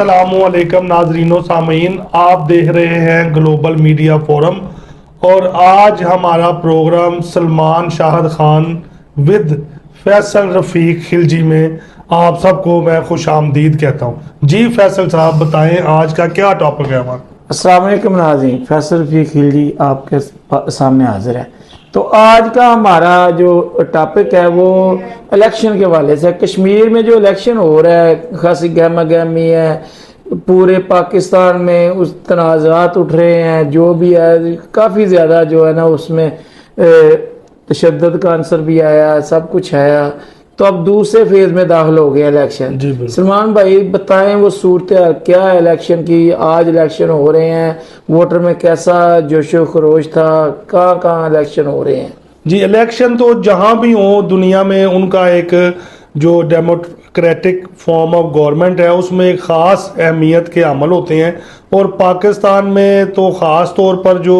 अस्सलामुअलैकुम नाजरीनो सामीन, आप देख रहे हैं ग्लोबल मीडिया फोरम। और आज हमारा प्रोग्राम सलमान शाहिद खान विद फैसल रफ़ीक खिलजी में आप सबको मैं खुश आमदीद कहता हूँ। जी फैसल साहब बताएं आज का क्या टॉपिक है हमारा। अस्सलाम वालेकुम नाज़रीन, फैसल रफ़ीक खिलजी आपके सामने हाजिर है। तो आज का हमारा जो टॉपिक है वो इलेक्शन के हवाले से। कश्मीर में जो इलेक्शन हो रहा है खासी गहमा गहमी है, पूरे पाकिस्तान में उस तनाज़ात उठ रहे हैं, जो भी है काफ़ी ज़्यादा जो है ना उसमें तशद्दुद का अंसर भी आया, सब कुछ आया। तो अब दूसरे फेज में दाखिल हो गया इलेक्शन। सलमान भाई बताएं वो सूरत क्या है इलेक्शन की। आज इलेक्शन हो रहे हैं, वोटर में कैसा जोशो खरोश था, कहाँ कहाँ इलेक्शन हो रहे हैं। जी इलेक्शन तो जहाँ भी हो दुनिया में उनका एक जो डेमोक्रेटिक फॉर्म ऑफ गवर्नमेंट है उसमें एक ख़ास अहमियत के अमल होते हैं। और पाकिस्तान में तो ख़ास तौर पर जो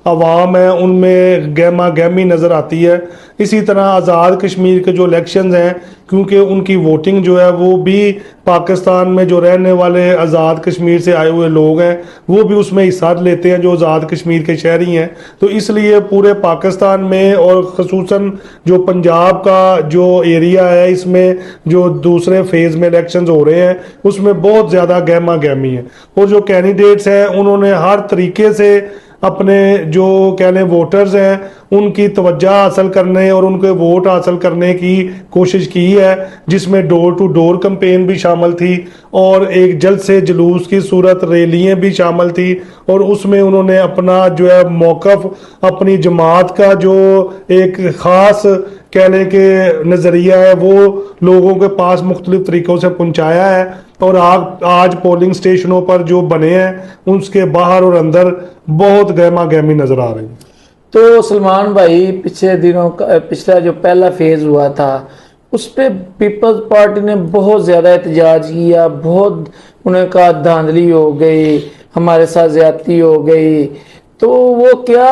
अवाम है उनमें गहमा गहमी नज़र आती है। इसी तरह आज़ाद कश्मीर के जो इलेक्शंस हैं, क्योंकि उनकी वोटिंग जो है वो भी पाकिस्तान में जो रहने वाले आज़ाद कश्मीर से आए हुए लोग हैं वो भी उसमें हिस्सा लेते हैं, जो आज़ाद कश्मीर के शहरी हैं। तो इसलिए पूरे पाकिस्तान में और ख़ुसूसन जो पंजाब का जो एरिया है इसमें जो दूसरे फेज़ में इलेक्शंस हो रहे हैं उसमें बहुत ज़्यादा गहमा गहमी है। और जो कैंडिडेट्स हैं उन्होंने हर तरीके से अपने जो कह लें वोटर्स हैं उनकी तवज्जो हासिल करने और उनके वोट हासिल करने की कोशिश की है, जिसमें डोर टू डोर कैंपेन भी शामिल थी और एक जल्द से जुलूस की सूरत रैलियां भी शामिल थी। और उसमें उन्होंने अपना जो है मौक़िफ़, अपनी जमात का जो एक ख़ास कह लें कि नज़रिया है वो लोगों के पास मुख्तलिफ तरीक़ों से पहुँचाया है। और आज पोलिंग स्टेशनों पर जो बने हैं उसके बाहर और अंदर बहुत गहमा गहमी नज़र आ रही है। तो सलमान भाई पिछले दिनों का पिछला जो पहला फेज हुआ था उस पर पीपल्स पार्टी ने बहुत ज़्यादा एहतजाज किया, बहुत उन्हें कहा धांधली हो गई, हमारे साथ ज्यादती हो गई। तो वो क्या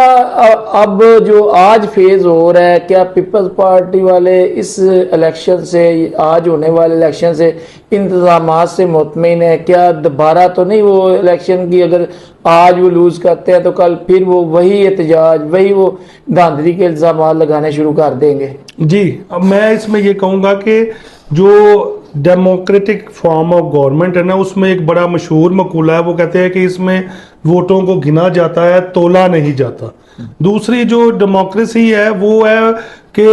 अब जो आज फेज हो रहा है, क्या पीपल्स पार्टी वाले इस इलेक्शन से, आज होने वाले इलेक्शन से इंतजामात से मुतमिन है? क्या दोबारा तो नहीं वो इलेक्शन की, अगर आज वो लूज करते हैं तो कल फिर वो वही एहतजाज, वही वो धांधली के इल्ज़ाम लगाने शुरू कर देंगे? जी अब मैं इसमें ये कहूँगा कि जो डेमोक्रेटिक फॉर्म ऑफ गवर्नमेंट है ना उसमें एक बड़ा मशहूर मकूला है, वो कहते हैं कि इसमें वोटों को गिना जाता है, तोला नहीं जाता। दूसरी जो डेमोक्रेसी है वो है कि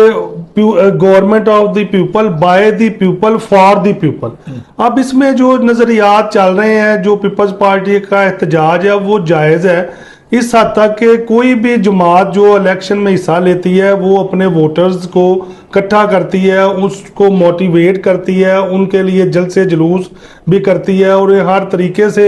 government of the people, by the people, for the people. अब इसमें जो नज़रियात चल रहे हैं, जो पीपल्स पार्टी का एहतजाज है वो जायज़ है इस हद तक कि कोई भी जमात जो इलेक्शन में हिस्सा लेती है वो अपने वोटर्स को इकट्ठा करती है, उसको मोटिवेट करती है, उनके लिए जल्द से जुलूस भी करती है और हर तरीके से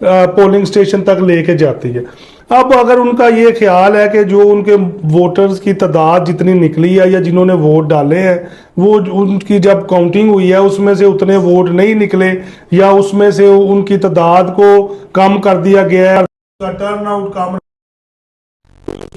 पोलिंग स्टेशन तक लेके जाती है। अब अगर उनका ये ख्याल है कि जो उनके वोटर्स की तादाद जितनी निकली है या जिन्होंने वोट डाले हैं वो उनकी जब काउंटिंग हुई है उसमें से उतने वोट नहीं निकले या उसमें से उनकी तादाद को कम कर दिया गया है, टर्न आउट कम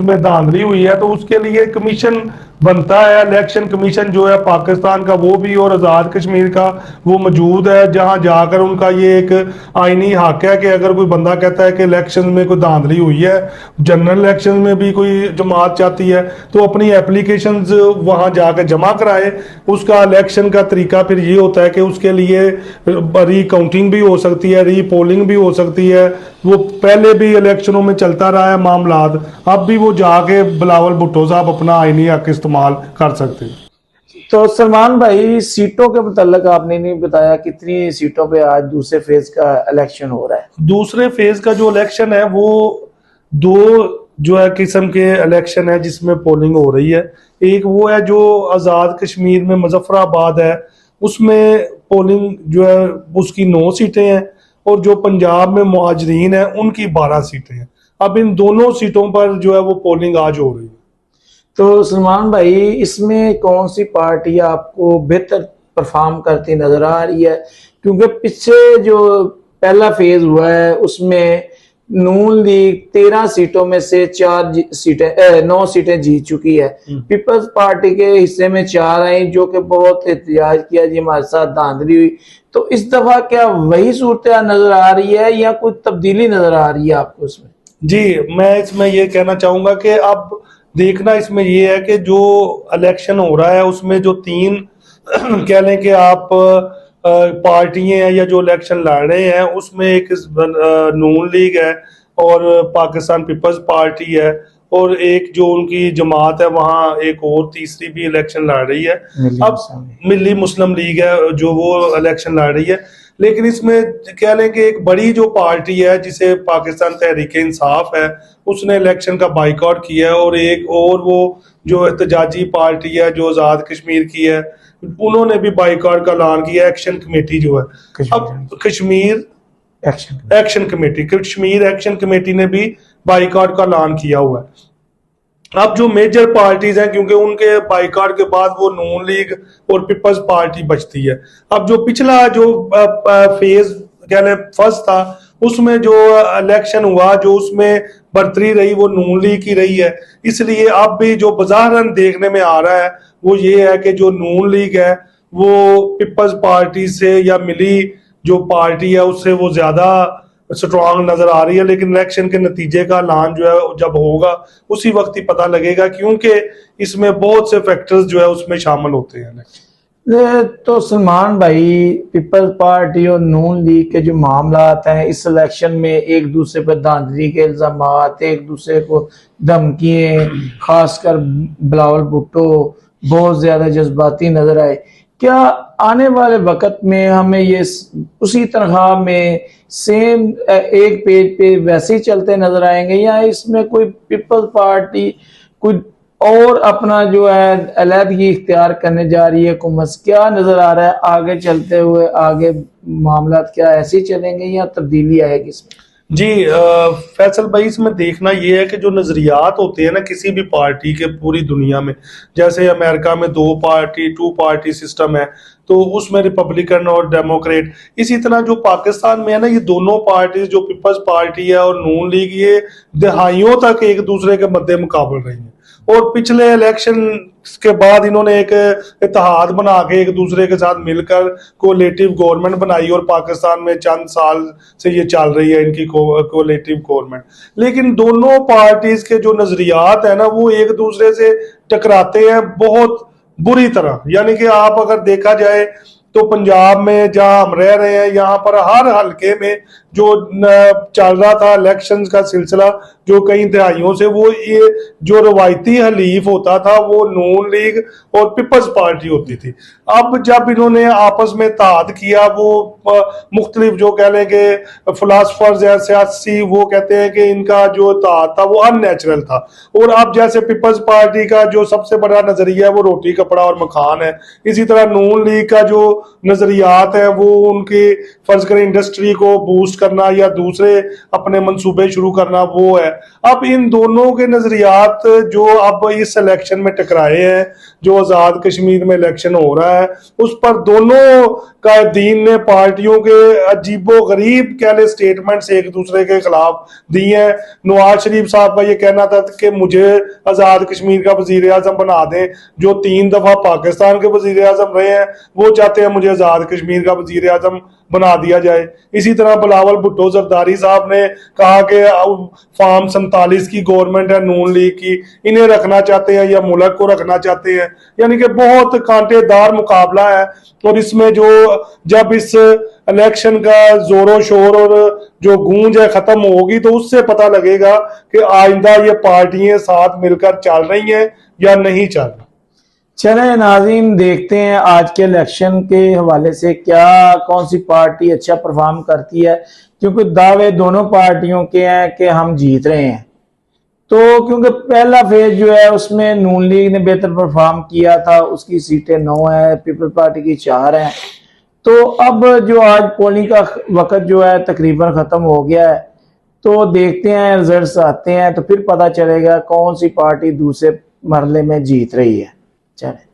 में धांधली हुई है, तो उसके लिए कमीशन बनता है। इलेक्शन कमीशन जो है पाकिस्तान का वो भी और आज़ाद कश्मीर का वो मौजूद है, जहां जाकर उनका ये एक आईनी हक है कि अगर कोई बंदा कहता है कि इलेक्शन में कोई धांधली हुई है, जनरल इलेक्शन में भी कोई जमात चाहती है तो अपनी एप्लीकेशंस वहां जाकर जमा कराए। उसका इलेक्शन का तरीका फिर ये होता है कि उसके लिए री-काउंटिंग भी हो सकती है, री-पोलिंग भी हो सकती है। वो पहले भी इलेक्शनों में चलता रहा है मामला, अब भी वो जाके बिलावल भुट्टो साहब अपना आईनी हक इस्तेमाल कर सकते हैं। तो सलमान भाई सीटों के मुताल्लिक आपने नहीं बताया कितनी सीटों पे आज दूसरे फेज का इलेक्शन हो रहा है? दूसरे फेज का जो इलेक्शन है वो दो जो है किस्म के इलेक्शन है जिसमें पोलिंग हो रही है। एक वो है जो आज़ाद कश्मीर में मुजफ्फराबाद है, उसमें पोलिंग जो है उसकी 9 सीटें हैं और जो पंजाब में मुहाजिरीन है उनकी 12 सीटें हैं। अब इन दोनों सीटों पर जो है वो पोलिंग आज हो रही है। तो सलमान भाई इसमें कौन सी पार्टी आपको बेहतर परफॉर्म करती नजर आ रही है? क्योंकि पीछे जो पहला फेज हुआ है उसमें नून लीग 13 सीटों में से 9 सीटें जीत चुकी है। पीपल्स पार्टी के हिस्से में 4 आई, जो कि बहुत एहतजाज किया जी हमारे साथ धांधली हुई। तो इस दफा क्या वही सूरत नजर आ रही है या कोई तब्दीली नजर आ रही है आपको इसमें? जी, मैं इसमें ये कहना चाहूंगा कि अब देखना इसमें ये है कि जो इलेक्शन हो रहा है उसमें जो 3 कह लें कि आप पार्टियां हैं या जो इलेक्शन लड़ रहे हैं, उसमें एक नून लीग है और पाकिस्तान पीपल्स पार्टी है, और एक जो उनकी जमात है वहाँ एक और तीसरी भी इलेक्शन लड़ रही है। अब मिली मुस्लिम लीग है जो वो इलेक्शन लड़ रही है। लेकिन इसमें कह लें कि एक बड़ी जो पार्टी है जिसे पाकिस्तान तहरीक इंसाफ है, उसने इलेक्शन का बाइकआउट किया है, और एक और वो जो एहतजाजी पार्टी है जो आज़ाद कश्मीर की है, उन्होंने भी बाइकआउट का ऐलान किया। एक्शन कमेटी जो है, अब कश्मीर एक्शन कमेटी ने भी बाइकआउट का ऐलान किया हुआ है। अब जो मेजर पार्टीज हैं, क्योंकि उनके बाइकआउट के बाद वो नून लीग और पीपल्स पार्टी बचती है। अब जो पिछला जो फेज कह लें फर्स्ट था, उसमें जो इलेक्शन हुआ, जो उसमें बढ़तरी रही वो नून लीग की रही है। इसलिए अब भी जो बाज़ारन देखने में आ रहा है वो ये है कि जो नून लीग है वो पीपल्स पार्टी से या मिली जो पार्टी है उससे वो ज्यादा स्ट्रॉन्ग नजर आ रही है। लेकिन इलेक्शन के नतीजे का ऐलान जो है जब होगा उसी वक्त ही पता लगेगा, क्योंकि इसमें बहुत से फैक्टर्स जो है उसमें शामिल होते हैं। तो सलमान भाई, पीपल्स पार्टी और नून लीग के जो मामलात हैं इस इलेक्शन में, एक दूसरे पर धांधली के इल्जाम, एक दूसरे को धमकियां, खासकर बिलावल भुट्टो बहुत ज्यादा जज्बाती नजर आए। क्या आने वाले वक्त में हमें ये उसी तरह में सेम एक पेज पे वैसे ही चलते नजर आएंगे, या इसमें कोई पीपल्स पार्टी कोई और अपना जो है अलहदगी इख्तियार करने जा रही है हुकूमत? क्या नजर आ रहा है आगे चलते हुए? आगे मामला क्या ऐसे ही चलेंगे या तब्दीली आएगी इसमें? जी फैसल भाई, इसमें देखना ये है कि जो नजरियात होते हैं ना किसी भी पार्टी के पूरी दुनिया में, जैसे अमेरिका में 2 पार्टी सिस्टम है, तो उसमें रिपब्लिकन और डेमोक्रेट, इसी तरह जो पाकिस्तान में है ना, ये दोनों पार्टी जो पीपल्स पार्टी है और नून लीग, ये दहाइयों तक एक दूसरे के मद्दे मुकाबल रही है। और पिछले इलेक्शन के बाद इन्होंने एक इत्तेहाद बना के एक दूसरे के साथ मिलकर कोलेटिव गवर्नमेंट बनाई, और पाकिस्तान में चंद साल से ये चल रही है इनकी कोलेटिव गवर्नमेंट। लेकिन दोनों पार्टीज के जो नजरियात है ना वो एक दूसरे से टकराते हैं बहुत बुरी तरह। यानी कि आप अगर देखा जाए तो पंजाब में जहां हम रह रहे हैं, यहाँ पर हर हलके में जो चल रहा था इलेक्शंस का सिलसिला जो कई दहाइयों से, वो ये जो रवायती हलीफ होता था वो नून लीग और पीपल्स पार्टी होती थी। अब जब इन्होंने आपस में इत्तेहाद किया, वो मुख्तलिफ जो कह लें कि फिलासफर्स या सियासी वो कहते हैं कि इनका जो इत्तेहाद था वो अननेचुरल था। और अब जैसे पीपल्स पार्टी का जो सबसे बड़ा नजरिया है वो रोटी कपड़ा और मकान है, इसी तरह नून लीग का जो नजरियात है वो उनकी फर्ज करें इंडस्ट्री को बूस्ट करना या दूसरे अपने मंसूबे शुरू करना वो है। अब इन दोनों के नजरियात जो अब इस इलेक्शन में टकराए हैं, जो आजाद कश्मीर में इलेक्शन हो रहा है, उस पर दोनों कायदीन ने पार्टियों के अजीबो गरीब कह ले स्टेटमेंट्स एक दूसरे के खिलाफ दिए हैं। नवाज शरीफ साहब का ये कहना था कि मुझे आजाद कश्मीर का वजीर आजम बना दें, जो 3 दफा पाकिस्तान के वजीर आजम रहे हैं, वो चाहते हैं मुझे आजाद कश्मीर का वजीर आजम बना दिया जाए। इसी तरह बिलावल भुट्टो जरदारी साहब ने कहा कि फार्म 47 की गवर्नमेंट है नून लीग की, इन्हें रखना चाहते हैं या मुल्क को रखना चाहते हैं। यानी कि बहुत कांटेदार मुकाबला है। और इसमें जो जब इस इलेक्शन का जोरों शोर और जो गूंज है खत्म होगी, तो उससे पता लगेगा कि आइंदा ये पार्टियां साथ मिलकर चल रही हैं या नहीं चल रही। चले नाज़रीन, देखते हैं आज के इलेक्शन के हवाले से क्या कौन सी पार्टी अच्छा परफॉर्म करती है, क्योंकि दावे दोनों पार्टियों के हैं कि हम जीत रहे हैं। तो क्योंकि पहला फेज जो है उसमें नून लीग ने बेहतर परफॉर्म किया था, उसकी सीटें 9 है, पीपल्स पार्टी की 4 हैं। तो अब जो आज पोलिंग का वक्त जो है तकरीबन खत्म हो गया है, तो देखते हैं रिजल्ट्स आते हैं तो फिर पता चलेगा कौन सी पार्टी दूसरे मरहले में जीत रही है। चले।